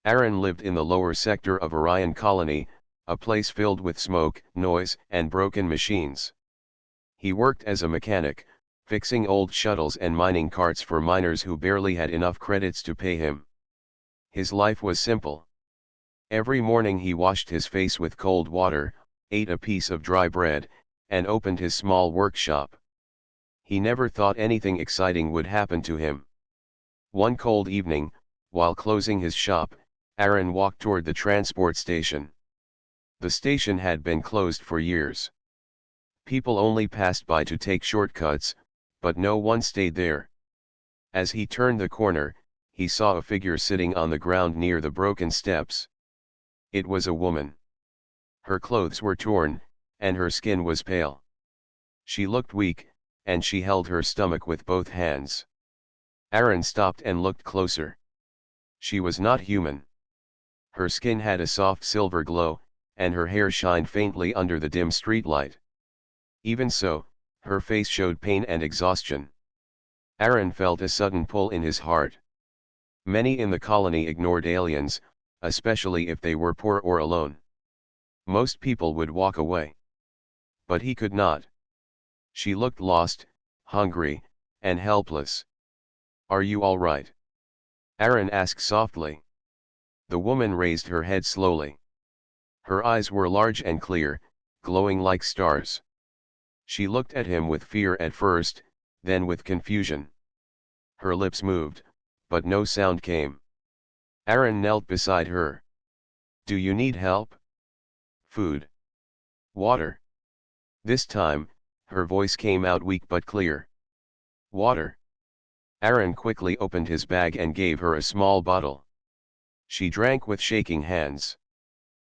Aaron lived in the lower sector of Orion Colony, a place filled with smoke, noise, and broken machines. He worked as a mechanic, fixing old shuttles and mining carts for miners who barely had enough credits to pay him. His life was simple. Every morning he washed his face with cold water, ate a piece of dry bread, and opened his small workshop. He never thought anything exciting would happen to him. One cold evening, while closing his shop, Aaron walked toward the transport station. The station had been closed for years. People only passed by to take shortcuts, but no one stayed there. As he turned the corner, he saw a figure sitting on the ground near the broken steps. It was a woman. Her clothes were torn, and her skin was pale. She looked weak, and she held her stomach with both hands. Aaron stopped and looked closer. She was not human. Her skin had a soft silver glow, and her hair shined faintly under the dim streetlight. Even so, her face showed pain and exhaustion. Aaron felt a sudden pull in his heart. Many in the colony ignored aliens, especially if they were poor or alone. Most people would walk away. But he could not. She looked lost, hungry, and helpless. "Are you all right?" Aaron asked softly. The woman raised her head slowly. Her eyes were large and clear, glowing like stars. She looked at him with fear at first, then with confusion. Her lips moved, but no sound came. Aaron knelt beside her. "Do you need help? Food? Water?" This time, her voice came out weak but clear. "Water." Aaron quickly opened his bag and gave her a small bottle. She drank with shaking hands.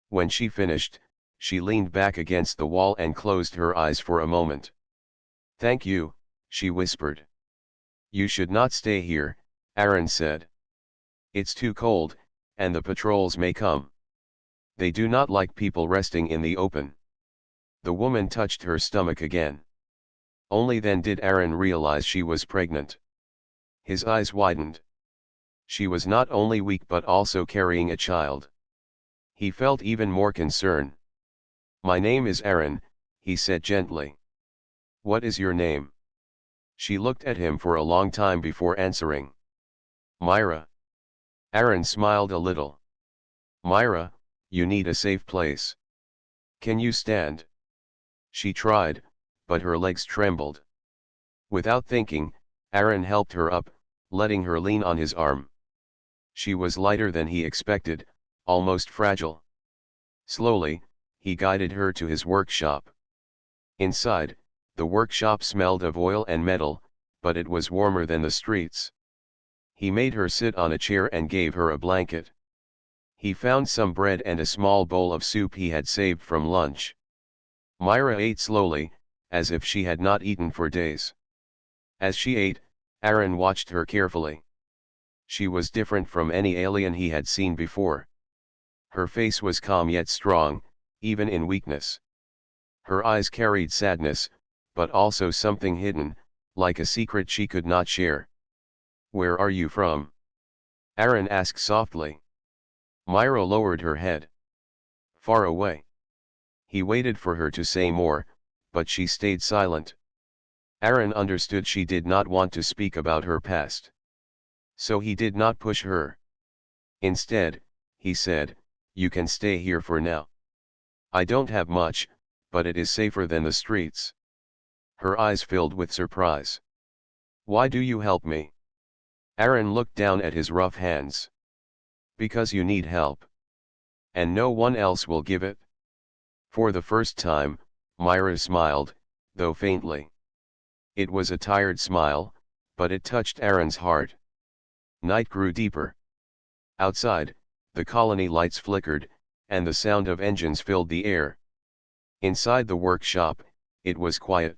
When she finished, she leaned back against the wall and closed her eyes for a moment. "Thank you," she whispered. "You should not stay here," Aaron said. "It's too cold, and the patrols may come. They do not like people resting in the open." The woman touched her stomach again. Only then did Aaron realize she was pregnant. His eyes widened. She was not only weak but also carrying a child. He felt even more concern. "My name is Aaron," he said gently. "What is your name?" She looked at him for a long time before answering. "Myra." Aaron smiled a little. "Myra, you need a safe place. Can you stand?" She tried, but her legs trembled. Without thinking, Aaron helped her up, letting her lean on his arm. She was lighter than he expected, almost fragile. Slowly, he guided her to his workshop. Inside, the workshop smelled of oil and metal, but it was warmer than the streets. He made her sit on a chair and gave her a blanket. He found some bread and a small bowl of soup he had saved from lunch. Myra ate slowly, as if she had not eaten for days. As she ate, Aaron watched her carefully. She was different from any alien he had seen before. Her face was calm yet strong, even in weakness. Her eyes carried sadness, but also something hidden, like a secret she could not share. "Where are you from?" Aaron asked softly. Myra lowered her head. "Far away." He waited for her to say more, but she stayed silent. Aaron understood she did not want to speak about her past. So he did not push her. Instead, he said, "You can stay here for now. I don't have much, but it is safer than the streets." Her eyes filled with surprise. "Why do you help me?" Aaron looked down at his rough hands. "Because you need help. And no one else will give it." For the first time, Myra smiled, though faintly. It was a tired smile, but it touched Aaron's heart. Night grew deeper. Outside, the colony lights flickered, and the sound of engines filled the air. Inside the workshop, it was quiet.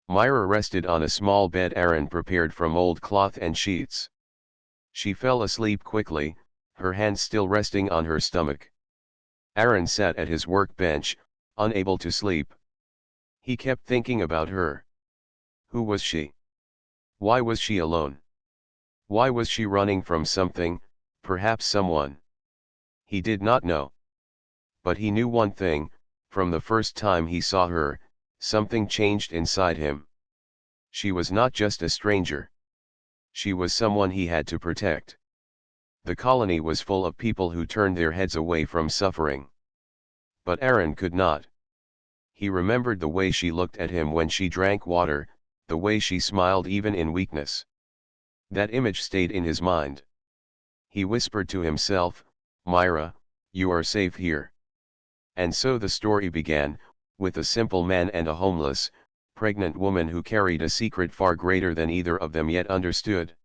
Myra rested on a small bed Aaron prepared from old cloth and sheets. She fell asleep quickly, her hands still resting on her stomach. Aaron sat at his workbench, unable to sleep. He kept thinking about her. Who was she? Why was she alone? Why was she running from something, perhaps someone? He did not know. But he knew one thing, from the first time he saw her, something changed inside him. She was not just a stranger. She was someone he had to protect. The colony was full of people who turned their heads away from suffering. But Aaron could not. He remembered the way she looked at him when she drank water, the way she smiled even in weakness. That image stayed in his mind. He whispered to himself, "Myra, you are safe here." And so the story began, with a simple man and a homeless, pregnant woman who carried a secret far greater than either of them yet understood.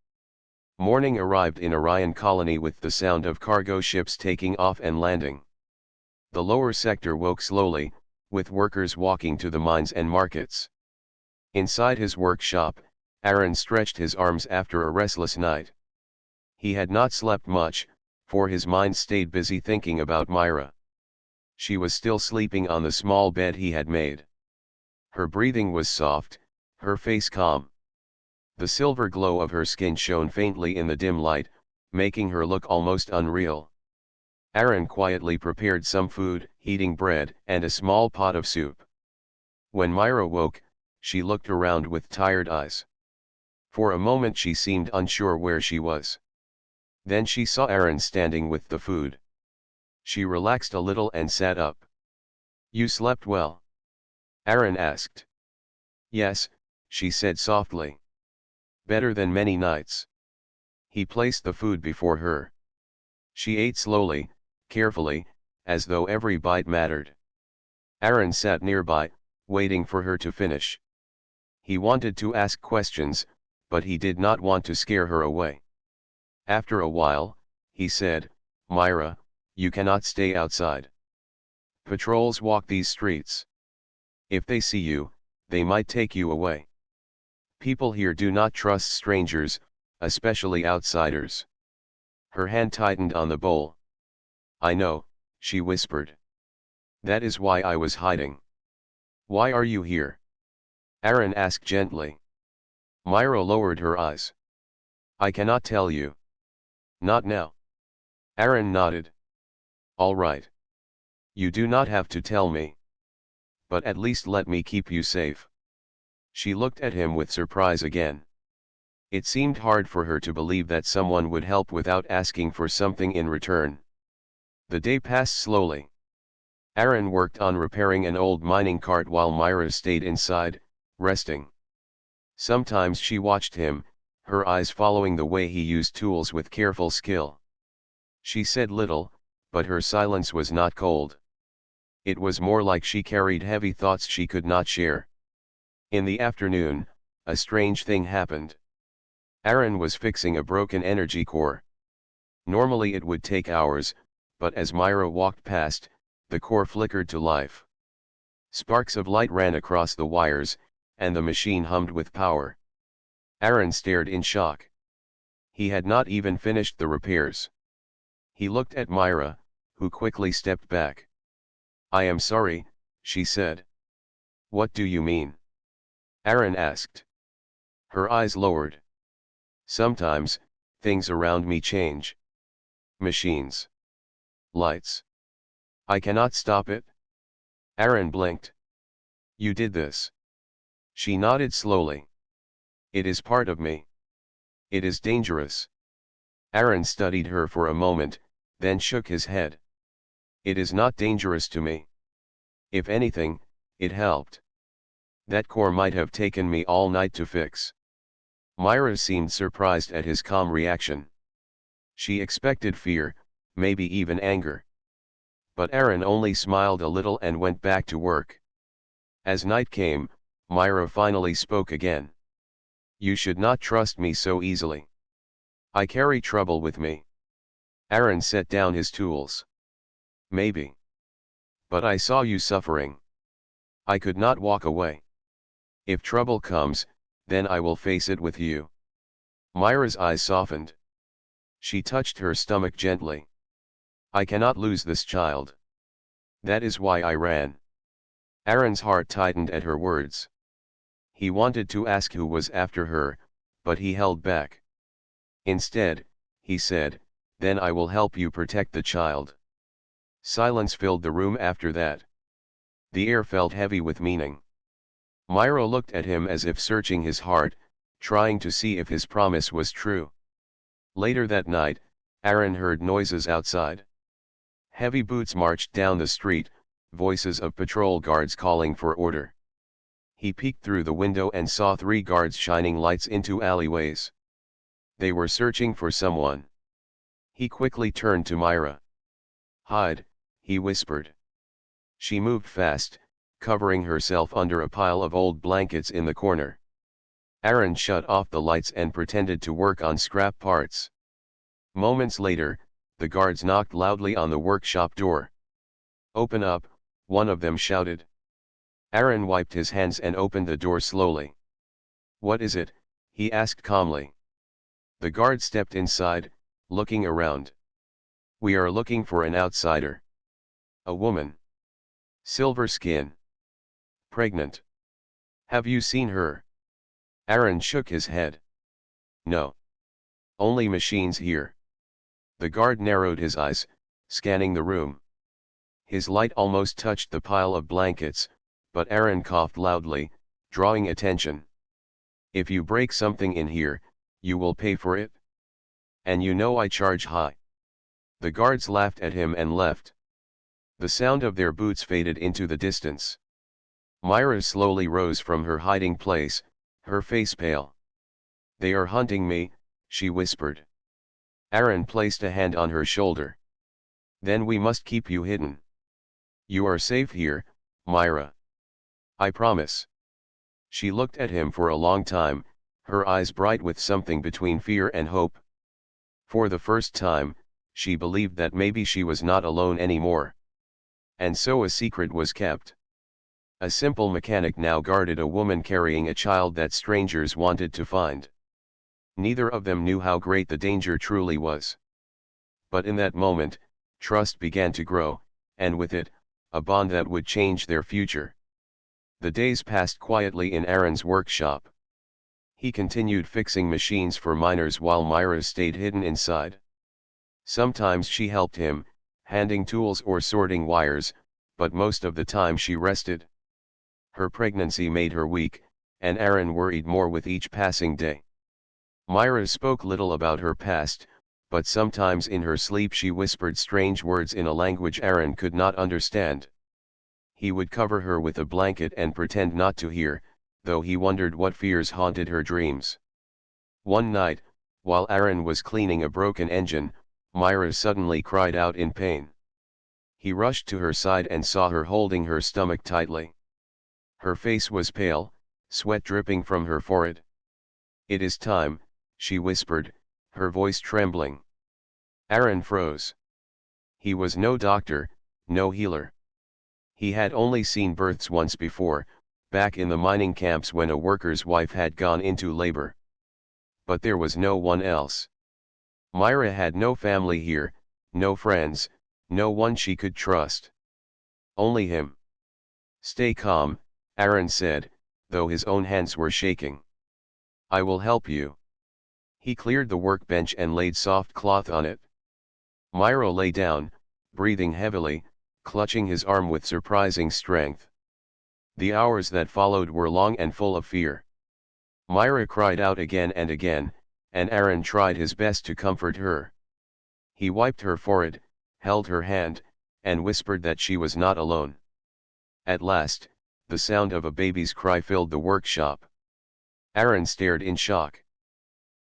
Morning arrived in Orion Colony with the sound of cargo ships taking off and landing. The lower sector woke slowly, with workers walking to the mines and markets. Inside his workshop, Aaron stretched his arms after a restless night. He had not slept much, for his mind stayed busy thinking about Myra. She was still sleeping on the small bed he had made. Her breathing was soft, her face calm. The silver glow of her skin shone faintly in the dim light, making her look almost unreal. Aaron quietly prepared some food, heating bread and a small pot of soup. When Myra woke, she looked around with tired eyes. For a moment she seemed unsure where she was. Then she saw Aaron standing with the food. She relaxed a little and sat up. "You slept well?" Aaron asked. "Yes," she said softly. "Better than many nights." He placed the food before her. She ate slowly, carefully, as though every bite mattered. Aaron sat nearby, waiting for her to finish. He wanted to ask questions, but he did not want to scare her away. After a while, he said, "Myra, you cannot stay outside. Patrols walk these streets. If they see you, they might take you away. People here do not trust strangers, especially outsiders." Her hand tightened on the bowl. "I know," she whispered. "That is why I was hiding." "Why are you here?" Aaron asked gently. Myra lowered her eyes. "I cannot tell you." "Not now." Aaron nodded. "All right. You do not have to tell me. But at least let me keep you safe." She looked at him with surprise again. It seemed hard for her to believe that someone would help without asking for something in return. The day passed slowly. Aaron worked on repairing an old mining cart while Myra stayed inside, resting. Sometimes she watched him, her eyes following the way he used tools with careful skill. She said little, but her silence was not cold. It was more like she carried heavy thoughts she could not share. In the afternoon, a strange thing happened. Aaron was fixing a broken energy core. Normally it would take hours, but as Myra walked past, the core flickered to life. Sparks of light ran across the wires, and the machine hummed with power. Aaron stared in shock. He had not even finished the repairs. He looked at Myra, who quickly stepped back. "I am sorry," she said. "What do you mean?" Aaron asked. Her eyes lowered. "Sometimes, things around me change. Machines. Lights. I cannot stop it." Aaron blinked. "You did this." She nodded slowly. "It is part of me. It is dangerous." Aaron studied her for a moment, then shook his head. "It is not dangerous to me. If anything, it helped. That core might have taken me all night to fix." Myra seemed surprised at his calm reaction. She expected fear, maybe even anger. But Aaron only smiled a little and went back to work. As night came, Myra finally spoke again. "You should not trust me so easily. I carry trouble with me." Aaron set down his tools. "Maybe. But I saw you suffering. I could not walk away. If trouble comes, then I will face it with you." Myra's eyes softened. She touched her stomach gently. "I cannot lose this child. That is why I ran." Aaron's heart tightened at her words. He wanted to ask who was after her, but he held back. Instead, he said, "Then I will help you protect the child." Silence filled the room after that. The air felt heavy with meaning. Myra looked at him as if searching his heart, trying to see if his promise was true. Later that night, Aaron heard noises outside. Heavy boots marched down the street, voices of patrol guards calling for order. He peeked through the window and saw 3 guards shining lights into alleyways. They were searching for someone. He quickly turned to Myra. "Hide," he whispered. She moved fast, covering herself under a pile of old blankets in the corner. Aaron shut off the lights and pretended to work on scrap parts. Moments later, the guards knocked loudly on the workshop door. "Open up," one of them shouted. Aaron wiped his hands and opened the door slowly. "What is it?" he asked calmly. The guard stepped inside, looking around. "We are looking for an outsider. A woman. Silver skin. Pregnant. Have you seen her?" Aaron shook his head. "No. Only machines here." The guard narrowed his eyes, scanning the room. His light almost touched the pile of blankets, but Aaron coughed loudly, drawing attention. "If you break something in here, you will pay for it. And you know I charge high." The guards laughed at him and left. The sound of their boots faded into the distance. Myra slowly rose from her hiding place, her face pale. "They are hunting me," she whispered. Aaron placed a hand on her shoulder. "Then we must keep you hidden. You are safe here, Myra. I promise." She looked at him for a long time, her eyes bright with something between fear and hope. For the first time, she believed that maybe she was not alone anymore. And so a secret was kept. A simple mechanic now guarded a woman carrying a child that strangers wanted to find. Neither of them knew how great the danger truly was. But in that moment, trust began to grow, and with it, a bond that would change their future. The days passed quietly in Aaron's workshop. He continued fixing machines for miners while Myra stayed hidden inside. Sometimes she helped him, handing tools or sorting wires, but most of the time she rested. Her pregnancy made her weak, and Aaron worried more with each passing day. Myra spoke little about her past, but sometimes in her sleep she whispered strange words in a language Aaron could not understand. He would cover her with a blanket and pretend not to hear, though he wondered what fears haunted her dreams. One night, while Aaron was cleaning a broken engine, Myra suddenly cried out in pain. He rushed to her side and saw her holding her stomach tightly. Her face was pale, sweat dripping from her forehead. "It is time," she whispered, her voice trembling. Aaron froze. He was no doctor, no healer. He had only seen births once before, back in the mining camps when a worker's wife had gone into labor. But there was no one else. Myra had no family here, no friends, no one she could trust. Only him. "Stay calm," Aaron said, though his own hands were shaking. "I will help you." He cleared the workbench and laid soft cloth on it. Myra lay down, breathing heavily, clutching his arm with surprising strength. The hours that followed were long and full of fear. Myra cried out again and again, and Aaron tried his best to comfort her. He wiped her forehead, held her hand, and whispered that she was not alone. At last, the sound of a baby's cry filled the workshop. Aaron stared in shock.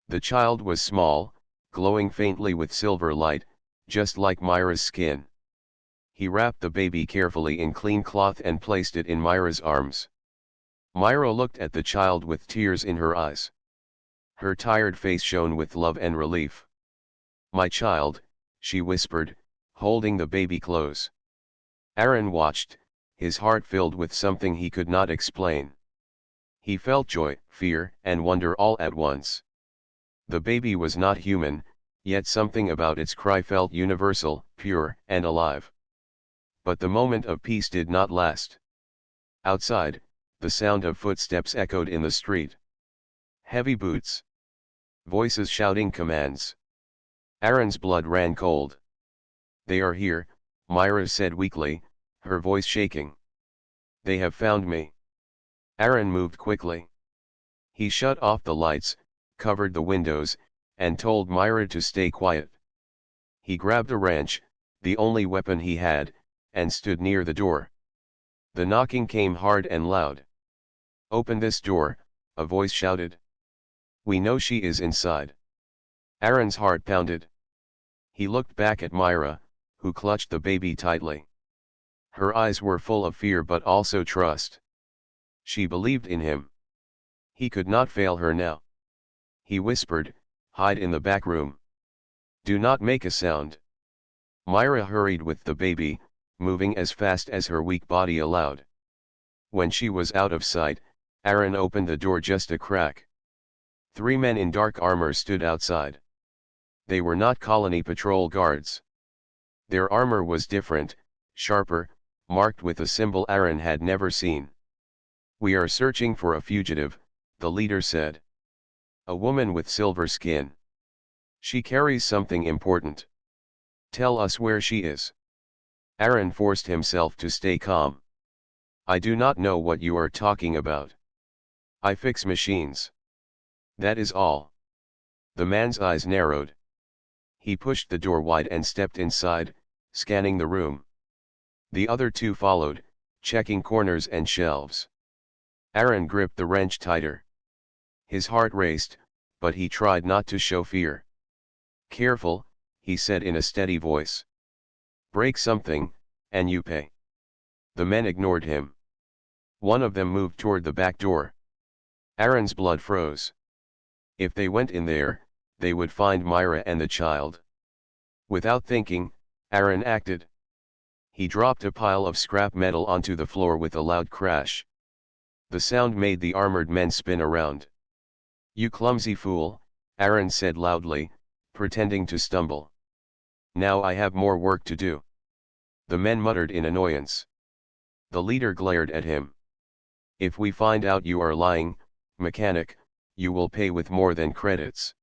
The child was small, glowing faintly with silver light, just like Myra's skin. He wrapped the baby carefully in clean cloth and placed it in Myra's arms. Myra looked at the child with tears in her eyes. Her tired face shone with love and relief. "My child," she whispered, holding the baby close. Aaron watched, his heart filled with something he could not explain. He felt joy, fear, and wonder all at once. The baby was not human, yet something about its cry felt universal, pure, and alive. But the moment of peace did not last. Outside, the sound of footsteps echoed in the street. Heavy boots. Voices shouting commands. Aaron's blood ran cold. "They are here," Myra said weakly, her voice shaking. They have found me. Aaron moved quickly. He shut off the lights, covered the windows, and told Myra to stay quiet. He grabbed a wrench, the only weapon he had, and stood near the door. The knocking came hard and loud. "Open this door," a voice shouted. "We know she is inside." Aaron's heart pounded. He looked back at Myra, who clutched the baby tightly. Her eyes were full of fear but also trust. She believed in him. He could not fail her now. He whispered, "Hide in the back room. Do not make a sound." Myra hurried with the baby, moving as fast as her weak body allowed. When she was out of sight, Aaron opened the door just a crack. 3 men in dark armor stood outside. They were not colony patrol guards. Their armor was different, sharper, marked with a symbol Aaron had never seen. "We are searching for a fugitive," the leader said. "A woman with silver skin. She carries something important. Tell us where she is." Aaron forced himself to stay calm. "I do not know what you are talking about. I fix machines. That is all." The man's eyes narrowed. He pushed the door wide and stepped inside, scanning the room. The other 2 followed, checking corners and shelves. Aaron gripped the wrench tighter. His heart raced, but he tried not to show fear. "Careful," he said in a steady voice. "Break something, and you pay." The men ignored him. One of them moved toward the back door. Aaron's blood froze. If they went in there, they would find Myra and the child. Without thinking, Aaron acted. He dropped a pile of scrap metal onto the floor with a loud crash. The sound made the armored men spin around. "You clumsy fool," Aaron said loudly, pretending to stumble. "Now I have more work to do." The men muttered in annoyance. The leader glared at him. "If we find out you are lying, mechanic, you will pay with more than credits."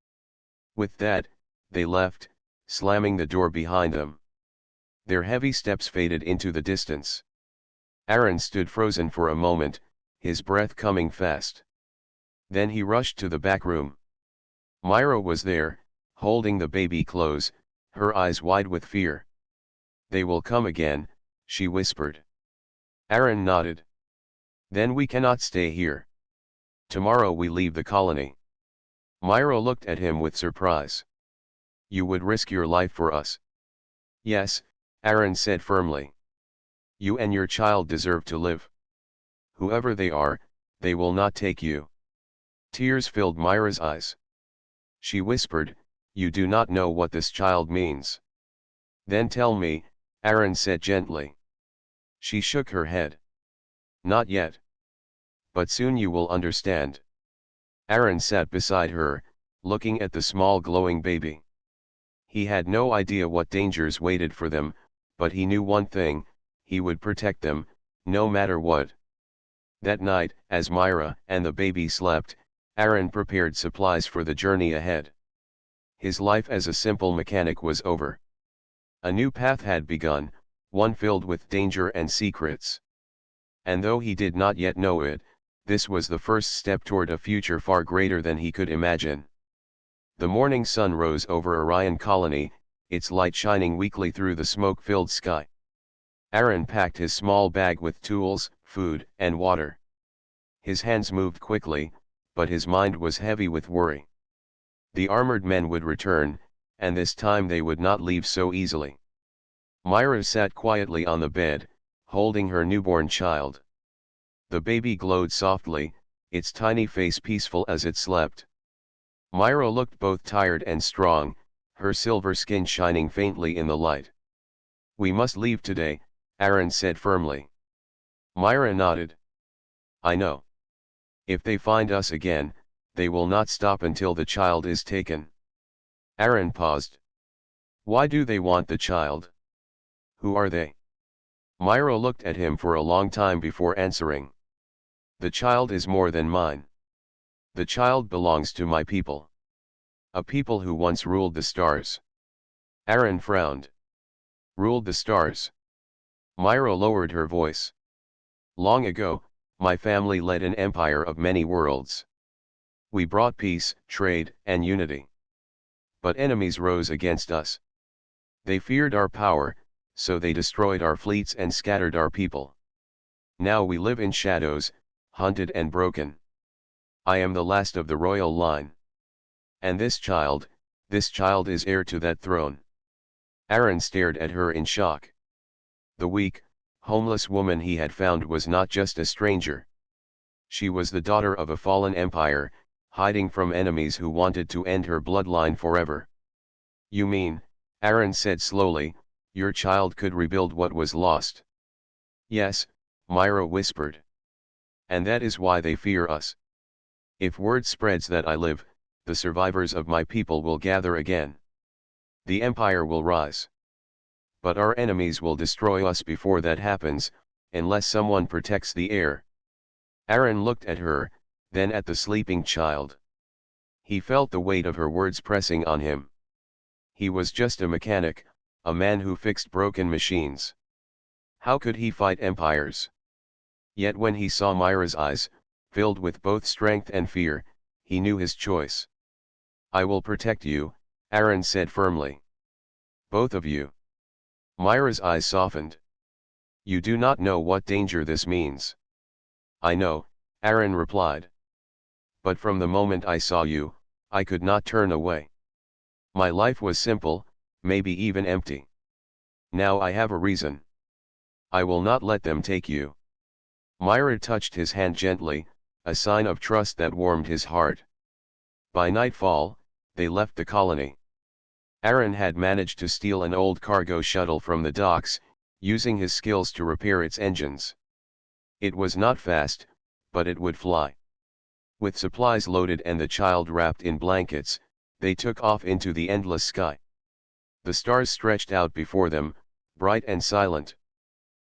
With that, they left, slamming the door behind them. Their heavy steps faded into the distance. Aaron stood frozen for a moment, his breath coming fast. Then he rushed to the back room. Myra was there, holding the baby close, her eyes wide with fear. "They will come again," she whispered. Aaron nodded. "Then we cannot stay here. Tomorrow we leave the colony." Myra looked at him with surprise. "You would risk your life for us?" "Yes," Aaron said firmly. "You and your child deserve to live. Whoever they are, they will not take you." Tears filled Myra's eyes. She whispered, "You do not know what this child means." "Then tell me," Aaron said gently. She shook her head. "Not yet. But soon you will understand." Aaron sat beside her, looking at the small glowing baby. He had no idea what dangers waited for them, but he knew one thing: he would protect them, no matter what. That night, as Myra and the baby slept, Aaron prepared supplies for the journey ahead. His life as a simple mechanic was over. A new path had begun, one filled with danger and secrets. And though he did not yet know it, this was the first step toward a future far greater than he could imagine. The morning sun rose over Orion Colony, its light shining weakly through the smoke-filled sky. Aaron packed his small bag with tools, food, and water. His hands moved quickly, but his mind was heavy with worry. The armored men would return, and this time they would not leave so easily. Myra sat quietly on the bed, holding her newborn child. The baby glowed softly, its tiny face peaceful as it slept. Myra looked both tired and strong, her silver skin shining faintly in the light. "We must leave today," Aaron said firmly. Myra nodded. "I know. If they find us again, they will not stop until the child is taken." Aaron paused. "Why do they want the child? Who are they?" Myra looked at him for a long time before answering. "The child is more than mine. The child belongs to my people. A people who once ruled the stars." Aaron frowned. ruled the stars. Myra lowered her voice. Long ago, my family led an empire of many worlds. We brought peace, trade, and unity. But enemies rose against us. They feared our power, so they destroyed our fleets and scattered our people. Now we live in shadows, hunted and broken. I am the last of the royal line. And this child is heir to that throne. Aaron stared at her in shock. The weak, homeless woman he had found was not just a stranger. She was the daughter of a fallen empire, hiding from enemies who wanted to end her bloodline forever. You mean, Aaron said slowly, your child could rebuild what was lost? Yes, Myra whispered. And that is why they fear us. If word spreads that I live, the survivors of my people will gather again. The empire will rise. But our enemies will destroy us before that happens, unless someone protects the heir. Aaron looked at her, then at the sleeping child. He felt the weight of her words pressing on him. He was just a mechanic, a man who fixed broken machines. How could he fight empires? Yet when he saw Myra's eyes, filled with both strength and fear, he knew his choice. I will protect you, Aaron said firmly. Both of you. Myra's eyes softened. You do not know what danger this means. I know, Aaron replied. But from the moment I saw you, I could not turn away. My life was simple, maybe even empty. Now I have a reason. I will not let them take you. Myra touched his hand gently, a sign of trust that warmed his heart. By nightfall, they left the colony. Aaron had managed to steal an old cargo shuttle from the docks, using his skills to repair its engines. It was not fast, but it would fly. With supplies loaded and the child wrapped in blankets, they took off into the endless sky. The stars stretched out before them, bright and silent.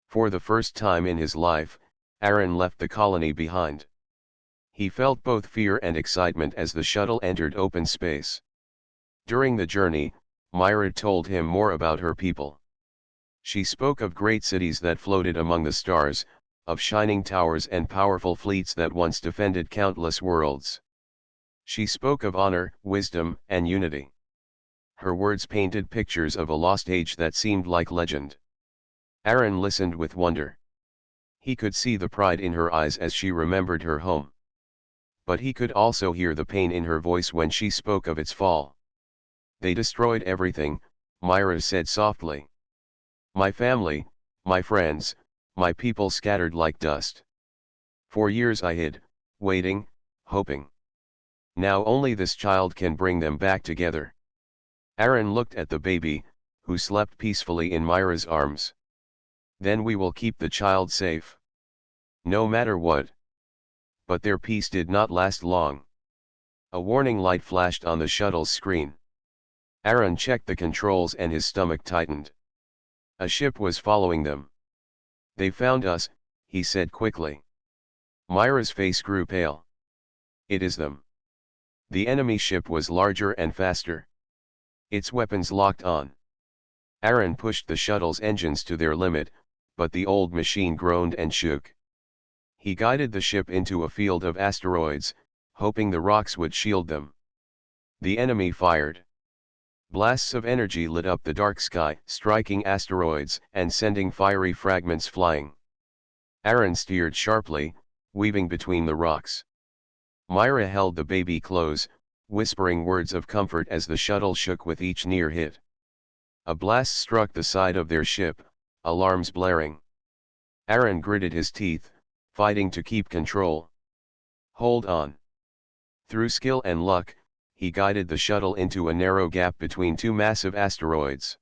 For the first time in his life, Aaron left the colony behind. He felt both fear and excitement as the shuttle entered open space. During the journey, Myra told him more about her people. She spoke of great cities that floated among the stars, of shining towers and powerful fleets that once defended countless worlds. She spoke of honor, wisdom, and unity. Her words painted pictures of a lost age that seemed like legend. Aaron listened with wonder. He could see the pride in her eyes as she remembered her home. But he could also hear the pain in her voice when she spoke of its fall. They destroyed everything, Myra said softly. My family, my friends, my people scattered like dust. For years I hid, waiting, hoping. Now only this child can bring them back together. Aaron looked at the baby, who slept peacefully in Myra's arms. Then we will keep the child safe. No matter what. But their peace did not last long. A warning light flashed on the shuttle's screen. Aaron checked the controls and his stomach tightened. A ship was following them. They found us, he said quickly. Myra's face grew pale. It is them. The enemy ship was larger and faster. Its weapons locked on. Aaron pushed the shuttle's engines to their limit, but the old machine groaned and shook. He guided the ship into a field of asteroids, hoping the rocks would shield them. The enemy fired. Blasts of energy lit up the dark sky, striking asteroids and sending fiery fragments flying. Aaron steered sharply, weaving between the rocks. Myra held the baby close, whispering words of comfort as the shuttle shook with each near hit. A blast struck the side of their ship, alarms blaring. Aaron gritted his teeth, fighting to keep control. Hold on. Through skill and luck, he guided the shuttle into a narrow gap between two massive asteroids.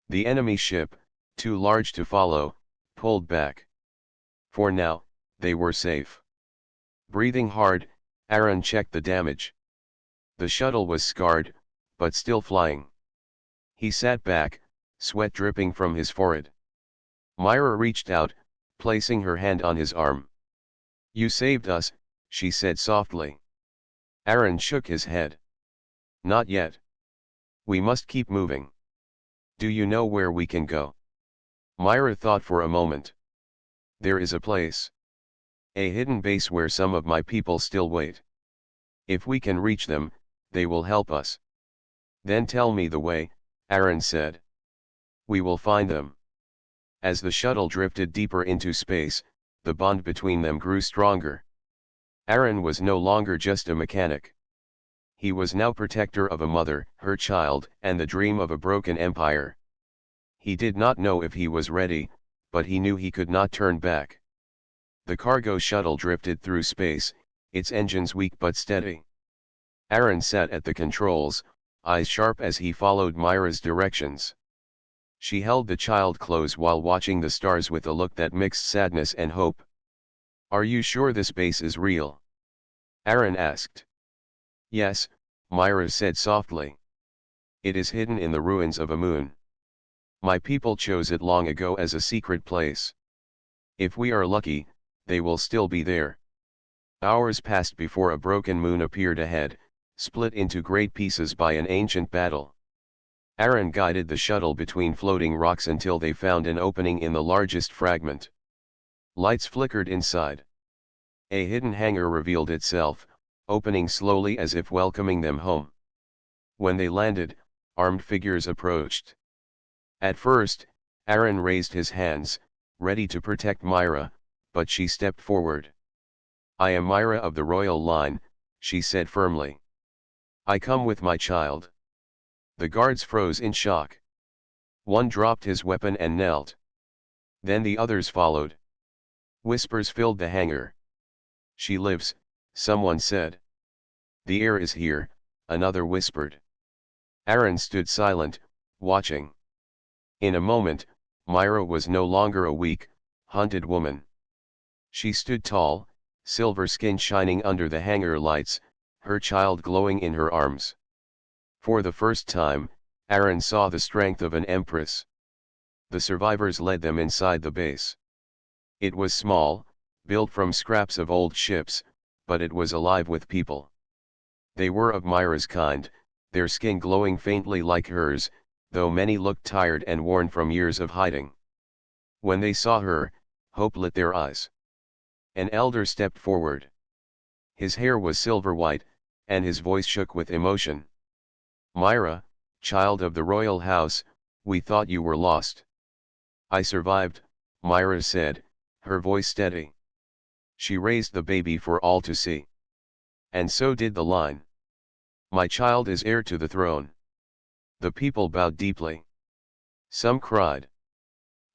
The enemy ship, too large to follow, pulled back. For now, they were safe. Breathing hard, Aaron checked the damage. The shuttle was scarred, but still flying. He sat back, sweat dripping from his forehead. Myra reached out, placing her hand on his arm. You saved us, she said softly. Aaron shook his head. Not yet. We must keep moving. Do you know where we can go? Myra thought for a moment. There is a place. A hidden base where some of my people still wait. If we can reach them, they will help us. Then tell me the way, Aaron said. We will find them. As the shuttle drifted deeper into space, the bond between them grew stronger. Aaron was no longer just a mechanic. He was now protector of a mother, her child, and the dream of a broken empire. He did not know if he was ready, but he knew he could not turn back. The cargo shuttle drifted through space, its engines weak but steady. Aaron sat at the controls, eyes sharp as he followed Myra's directions. She held the child close while watching the stars with a look that mixed sadness and hope. Are you sure this base is real? Aaron asked. Yes, Myra said softly. It is hidden in the ruins of a moon. My people chose it long ago as a secret place. If we are lucky, they will still be there. Hours passed before a broken moon appeared ahead, split into great pieces by an ancient battle. Aaron guided the shuttle between floating rocks until they found an opening in the largest fragment. Lights flickered inside. A hidden hangar revealed itself, opening slowly as if welcoming them home. When they landed, armed figures approached. At first, Aaron raised his hands, ready to protect Myra, but she stepped forward. I am Myra of the royal line, she said firmly. I come with my child. The guards froze in shock. One dropped his weapon and knelt. Then the others followed. Whispers filled the hangar. She lives, someone said. The heir is here, another whispered. Aaron stood silent, watching. In a moment, Myra was no longer a weak, hunted woman. She stood tall, silver skin shining under the hangar lights, her child glowing in her arms. For the first time, Aaron saw the strength of an empress. The survivors led them inside the base. It was small, built from scraps of old ships, but it was alive with people. They were of Myra's kind, their skin glowing faintly like hers, though many looked tired and worn from years of hiding. When they saw her, hope lit their eyes. An elder stepped forward. His hair was silver white, and his voice shook with emotion. Myra, child of the royal house, we thought you were lost. I survived, Myra said, her voice steady. She raised the baby for all to see. And so did the line. My child is heir to the throne. The people bowed deeply. Some cried.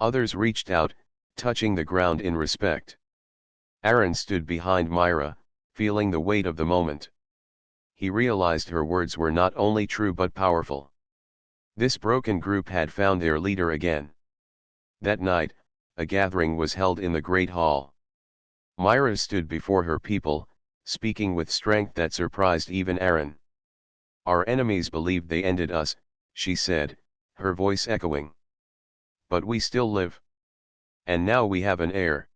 Others reached out, touching the ground in respect. Aaron stood behind Myra, feeling the weight of the moment. He realized her words were not only true but powerful. This broken group had found their leader again. That night, a gathering was held in the Great Hall. Myra stood before her people, speaking with strength that surprised even Aaron. Our enemies believed they ended us, she said, her voice echoing. But we still live. And now we have an heir.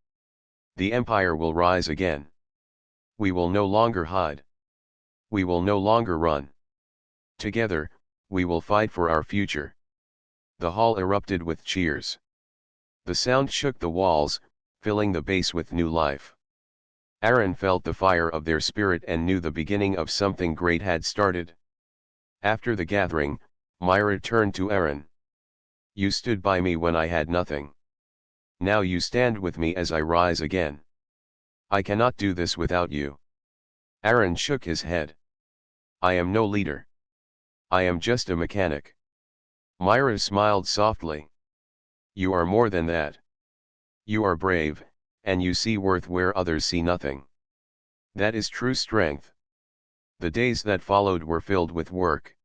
The empire will rise again. We will no longer hide. We will no longer run. Together, we will fight for our future. The hall erupted with cheers. The sound shook the walls, filling the base with new life. Aaron felt the fire of their spirit and knew the beginning of something great had started. After the gathering, Myra turned to Aaron. You stood by me when I had nothing. Now you stand with me as I rise again. I cannot do this without you. Aaron shook his head. I am no leader. I am just a mechanic. Myra smiled softly. You are more than that. You are brave, and you see worth where others see nothing. That is true strength. The days that followed were filled with work.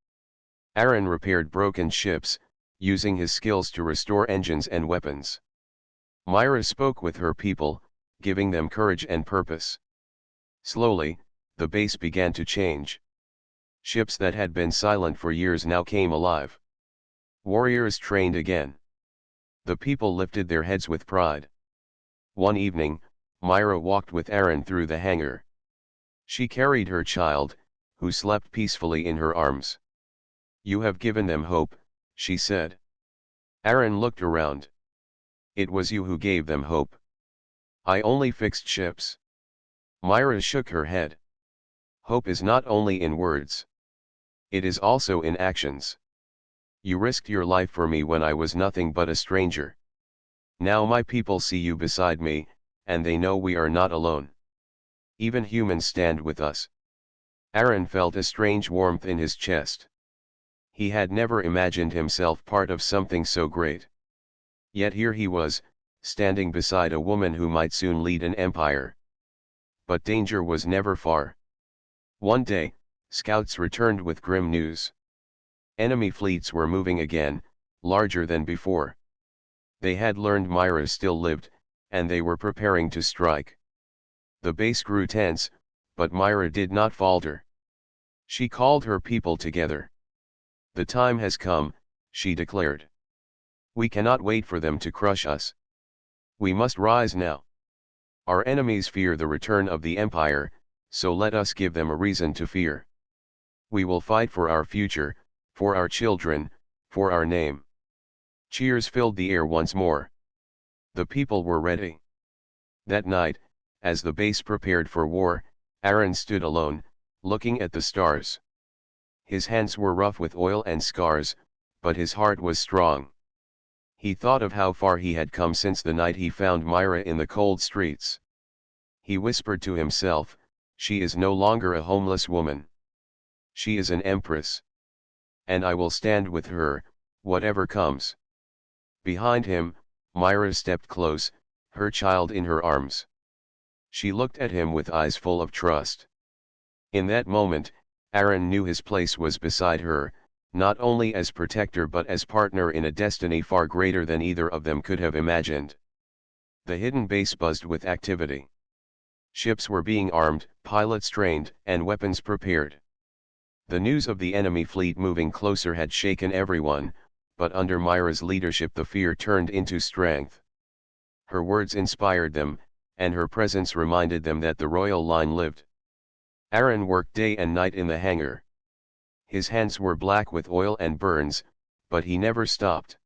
Aaron repaired broken ships, using his skills to restore engines and weapons. Myra spoke with her people, giving them courage and purpose. Slowly, the base began to change. Ships that had been silent for years now came alive. Warriors trained again. The people lifted their heads with pride. One evening, Myra walked with Aaron through the hangar. She carried her child, who slept peacefully in her arms. You have given them hope, she said. Aaron looked around. It was you who gave them hope. I only fixed ships. Myra shook her head. Hope is not only in words. It is also in actions. You risked your life for me when I was nothing but a stranger. Now my people see you beside me, and they know we are not alone. Even humans stand with us. Aaron felt a strange warmth in his chest. He had never imagined himself part of something so great. Yet here he was, standing beside a woman who might soon lead an empire. But danger was never far. One day, scouts returned with grim news. Enemy fleets were moving again, larger than before. They had learned Myra still lived, and they were preparing to strike. The base grew tense, but Myra did not falter. She called her people together. The time has come, she declared. We cannot wait for them to crush us. We must rise now. Our enemies fear the return of the empire, so let us give them a reason to fear. We will fight for our future, for our children, for our name. Cheers filled the air once more. The people were ready. That night, as the base prepared for war, Aaron stood alone, looking at the stars. His hands were rough with oil and scars, but his heart was strong. He thought of how far he had come since the night he found Myra in the cold streets. He whispered to himself, she is no longer a homeless woman. She is an empress. And I will stand with her, whatever comes. Behind him, Myra stepped close, her child in her arms. She looked at him with eyes full of trust. In that moment, Aaron knew his place was beside her, not only as protector but as partner in a destiny far greater than either of them could have imagined. The hidden base buzzed with activity. Ships were being armed, pilots trained, and weapons prepared. The news of the enemy fleet moving closer had shaken everyone, but under Myra's leadership the fear turned into strength. Her words inspired them, and her presence reminded them that the royal line lived. Aaron worked day and night in the hangar. His hands were black with oil and burns, but he never stopped.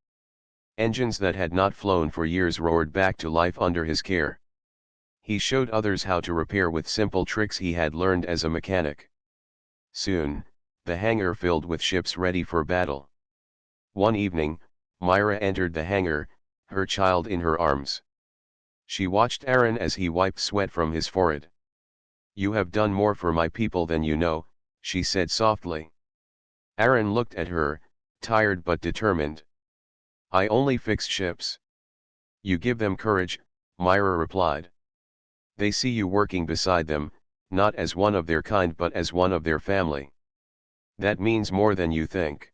Engines that had not flown for years roared back to life under his care. He showed others how to repair with simple tricks he had learned as a mechanic. Soon, the hangar filled with ships ready for battle. One evening, Myra entered the hangar, her child in her arms. She watched Aaron as he wiped sweat from his forehead. You have done more for my people than you know, she said softly. Aaron looked at her, tired but determined. I only fix ships. You give them courage, Myra replied. They see you working beside them, not as one of their kind but as one of their family. That means more than you think.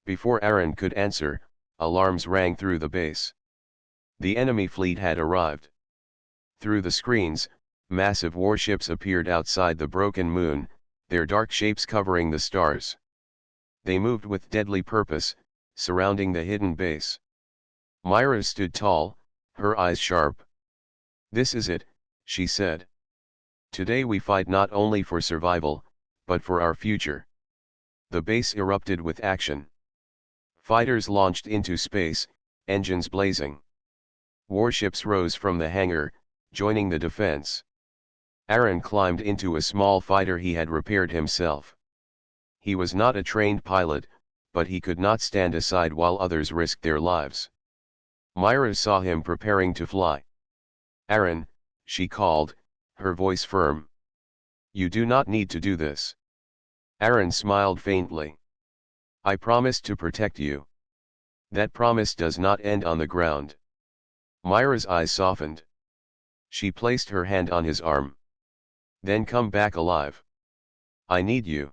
Before Aaron could answer, alarms rang through the base. The enemy fleet had arrived. Through the screens, massive warships appeared outside the broken moon, their dark shapes covering the stars. They moved with deadly purpose, surrounding the hidden base. Myra stood tall, her eyes sharp. This is it, she said. Today we fight not only for survival, but for our future. The base erupted with action. Fighters launched into space, engines blazing. Warships rose from the hangar, joining the defense. Aaron climbed into a small fighter he had repaired himself. He was not a trained pilot, but he could not stand aside while others risked their lives. Myra saw him preparing to fly. Aaron, she called, her voice firm. You do not need to do this. Aaron smiled faintly. I promised to protect you. That promise does not end on the ground. Myra's eyes softened. She placed her hand on his arm. Then come back alive. I need you.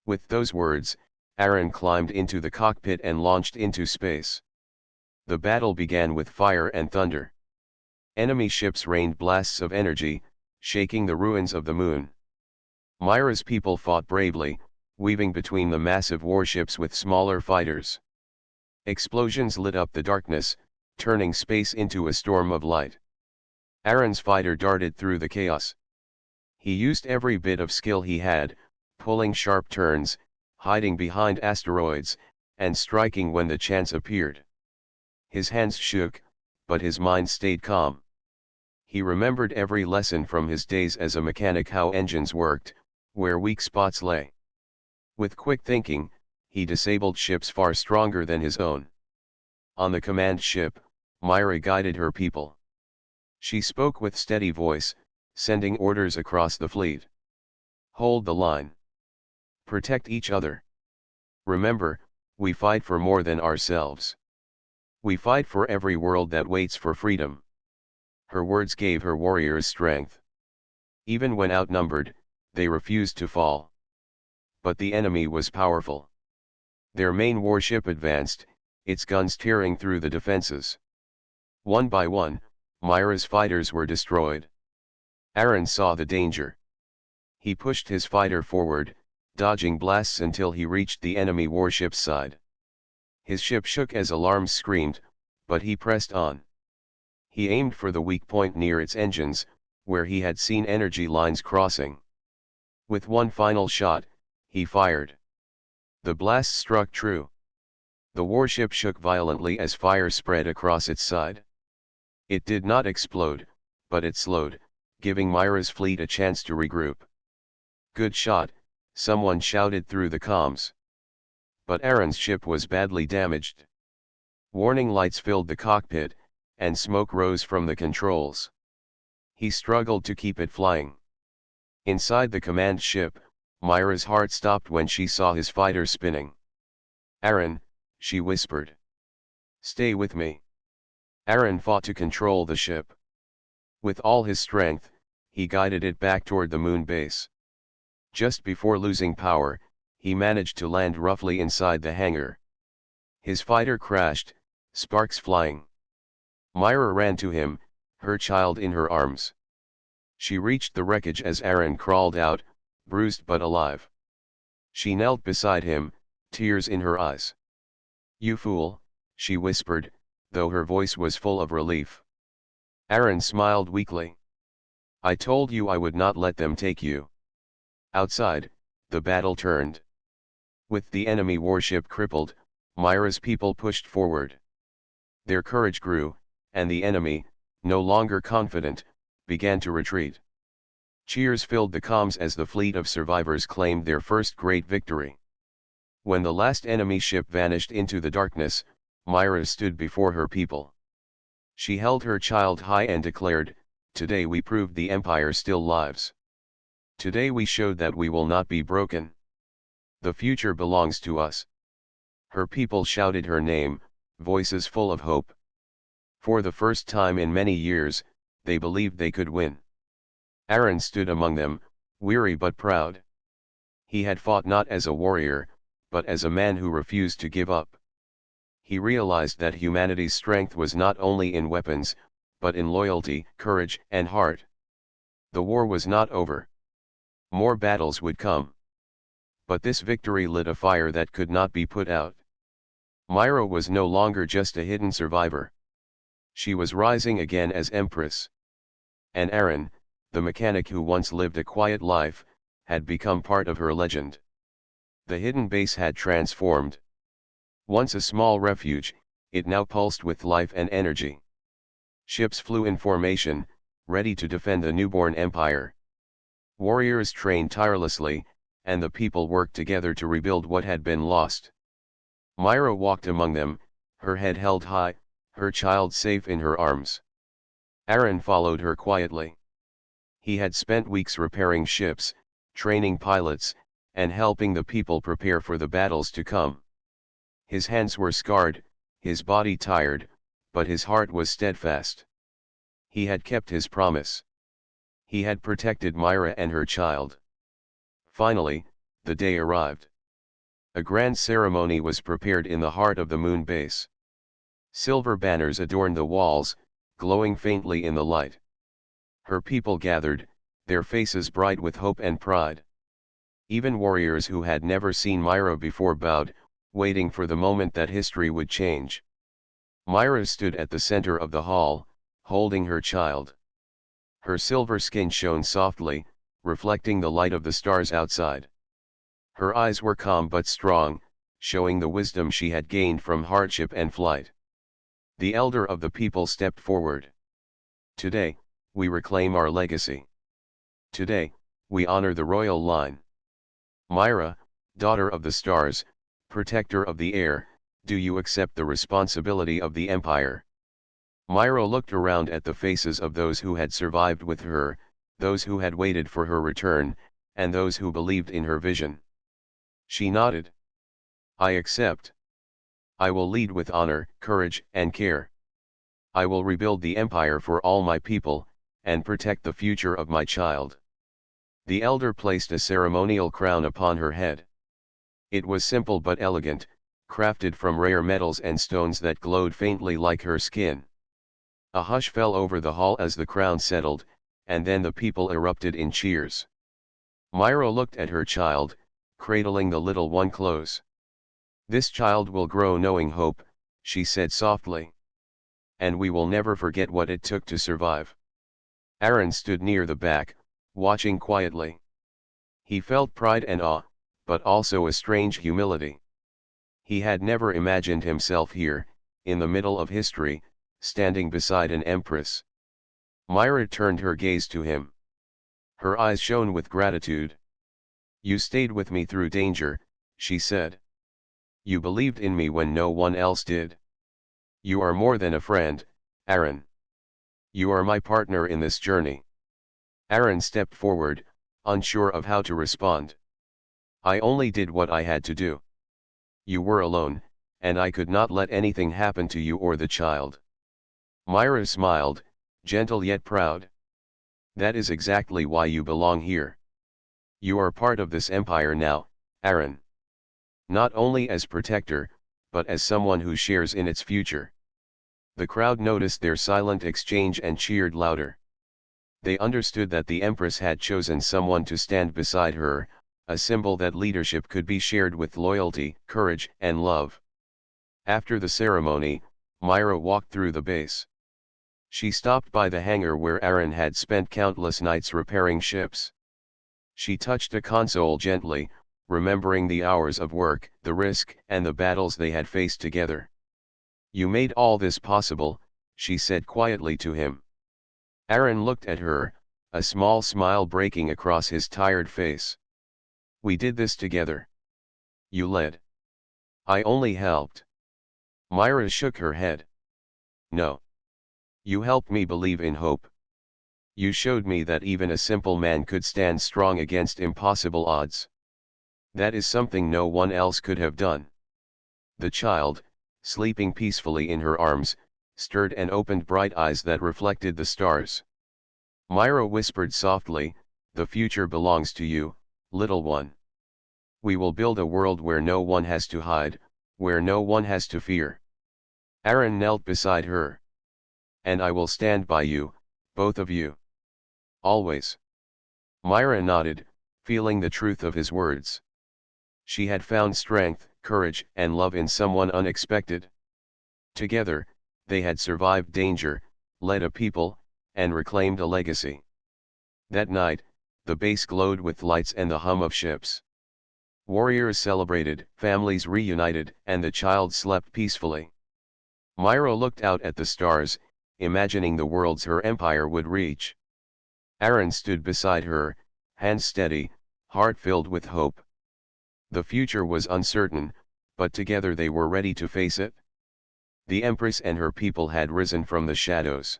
With those words, Aaron climbed into the cockpit and launched into space. The battle began with fire and thunder. Enemy ships rained blasts of energy, shaking the ruins of the moon. Myra's people fought bravely, weaving between the massive warships with smaller fighters. Explosions lit up the darkness, turning space into a storm of light. Aaron's fighter darted through the chaos. He used every bit of skill he had, pulling sharp turns, hiding behind asteroids, and striking when the chance appeared. His hands shook, but his mind stayed calm. He remembered every lesson from his days as a mechanic, how engines worked, where weak spots lay. With quick thinking, he disabled ships far stronger than his own. On the command ship, Myra guided her people. She spoke with steady voice, sending orders across the fleet. Hold the line. Protect each other. Remember, we fight for more than ourselves. We fight for every world that waits for freedom. Her words gave her warriors strength. Even when outnumbered, they refused to fall. But the enemy was powerful. Their main warship advanced, its guns tearing through the defenses. One by one, Myra's fighters were destroyed. Aaron saw the danger. He pushed his fighter forward, dodging blasts until he reached the enemy warship's side. His ship shook as alarms screamed, but he pressed on. He aimed for the weak point near its engines, where he had seen energy lines crossing. With one final shot, he fired. The blast struck true. The warship shook violently as fire spread across its side. It did not explode, but it slowed, giving Myra's fleet a chance to regroup. Good shot, someone shouted through the comms. But Aaron's ship was badly damaged. Warning lights filled the cockpit, and smoke rose from the controls. He struggled to keep it flying. Inside the command ship, Myra's heart stopped when she saw his fighter spinning. Aaron, she whispered. Stay with me. Aaron fought to control the ship. With all his strength, he guided it back toward the moon base. Just before losing power, he managed to land roughly inside the hangar. His fighter crashed, sparks flying. Myra ran to him, her child in her arms. She reached the wreckage as Aaron crawled out, bruised but alive. She knelt beside him, tears in her eyes. You fool, she whispered, though her voice was full of relief. Aaron smiled weakly. I told you I would not let them take you. Outside, the battle turned. With the enemy warship crippled, Myra's people pushed forward. Their courage grew, and the enemy, no longer confident, began to retreat. Cheers filled the comms as the fleet of survivors claimed their first great victory. When the last enemy ship vanished into the darkness, Myra stood before her people. She held her child high and declared, Today we proved the Empire still lives. Today we showed that we will not be broken. The future belongs to us. Her people shouted her name, voices full of hope. For the first time in many years, they believed they could win. Aaron stood among them, weary but proud. He had fought not as a warrior, but as a man who refused to give up. He realized that humanity's strength was not only in weapons, but in loyalty, courage, and heart. The war was not over. More battles would come. But this victory lit a fire that could not be put out. Myra was no longer just a hidden survivor. She was rising again as Empress. And Aaron, the mechanic who once lived a quiet life, had become part of her legend. The hidden base had transformed. Once a small refuge, it now pulsed with life and energy. Ships flew in formation, ready to defend the newborn empire. Warriors trained tirelessly, and the people worked together to rebuild what had been lost. Myra walked among them, her head held high, her child safe in her arms. Aaron followed her quietly. He had spent weeks repairing ships, training pilots, and helping the people prepare for the battles to come. His hands were scarred, his body tired, but his heart was steadfast. He had kept his promise. He had protected Myra and her child. Finally, the day arrived. A grand ceremony was prepared in the heart of the moon base. Silver banners adorned the walls, glowing faintly in the light. Her people gathered, their faces bright with hope and pride. Even warriors who had never seen Myra before bowed, waiting for the moment that history would change. Myra stood at the center of the hall, holding her child. Her silver skin shone softly, reflecting the light of the stars outside. Her eyes were calm but strong, showing the wisdom she had gained from hardship and flight. The elder of the people stepped forward. Today, we reclaim our legacy. Today, we honor the royal line. Myra, daughter of the stars, protector of the air, do you accept the responsibility of the empire? Myra looked around at the faces of those who had survived with her, those who had waited for her return, and those who believed in her vision. She nodded. I accept. I will lead with honor, courage, and care. I will rebuild the empire for all my people, and protect the future of my child. The elder placed a ceremonial crown upon her head. It was simple but elegant, crafted from rare metals and stones that glowed faintly like her skin. A hush fell over the hall as the crown settled, and then the people erupted in cheers. Myra looked at her child, cradling the little one close. This child will grow knowing hope, she said softly. And we will never forget what it took to survive. Aaron stood near the back, watching quietly. He felt pride and awe, but also a strange humility. He had never imagined himself here, in the middle of history, standing beside an empress. Myra turned her gaze to him. Her eyes shone with gratitude. You stayed with me through danger, she said. You believed in me when no one else did. You are more than a friend, Aaron. You are my partner in this journey. Aaron stepped forward, unsure of how to respond. I only did what I had to do. You were alone, and I could not let anything happen to you or the child. Myra smiled, gentle yet proud. That is exactly why you belong here. You are part of this empire now, Aaron. Not only as protector, but as someone who shares in its future. The crowd noticed their silent exchange and cheered louder. They understood that the Empress had chosen someone to stand beside her, a symbol that leadership could be shared with loyalty, courage, and love. After the ceremony, Myra walked through the base. She stopped by the hangar where Aaron had spent countless nights repairing ships. She touched a console gently, remembering the hours of work, the risk, and the battles they had faced together. You made all this possible, she said quietly to him. Aaron looked at her, a small smile breaking across his tired face. We did this together. You led. I only helped. Myra shook her head. No. You helped me believe in hope. You showed me that even a simple man could stand strong against impossible odds. That is something no one else could have done. The child, sleeping peacefully in her arms, stirred and opened bright eyes that reflected the stars. Myra whispered softly, the future belongs to you, little one. We will build a world where no one has to hide, where no one has to fear. Aaron knelt beside her. And I will stand by you, both of you. Always. Myra nodded, feeling the truth of his words. She had found strength, courage, and love in someone unexpected. Together, they had survived danger, led a people, and reclaimed a legacy. That night, the base glowed with lights and the hum of ships. Warriors celebrated, families reunited, and the child slept peacefully. Myra looked out at the stars, imagining the worlds her empire would reach. Aaron stood beside her, hands steady, heart filled with hope. The future was uncertain, but together they were ready to face it. The Empress and her people had risen from the shadows.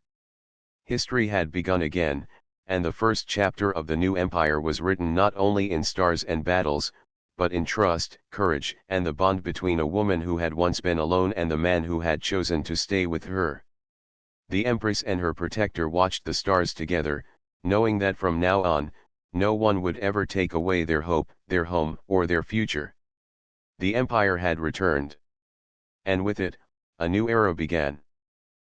History had begun again, and the first chapter of the new empire was written not only in stars and battles, but in trust, courage, and the bond between a woman who had once been alone and the man who had chosen to stay with her. The Empress and her protector watched the stars together, knowing that from now on, no one would ever take away their hope, their home, or their future. The empire had returned. And with it, a new era began.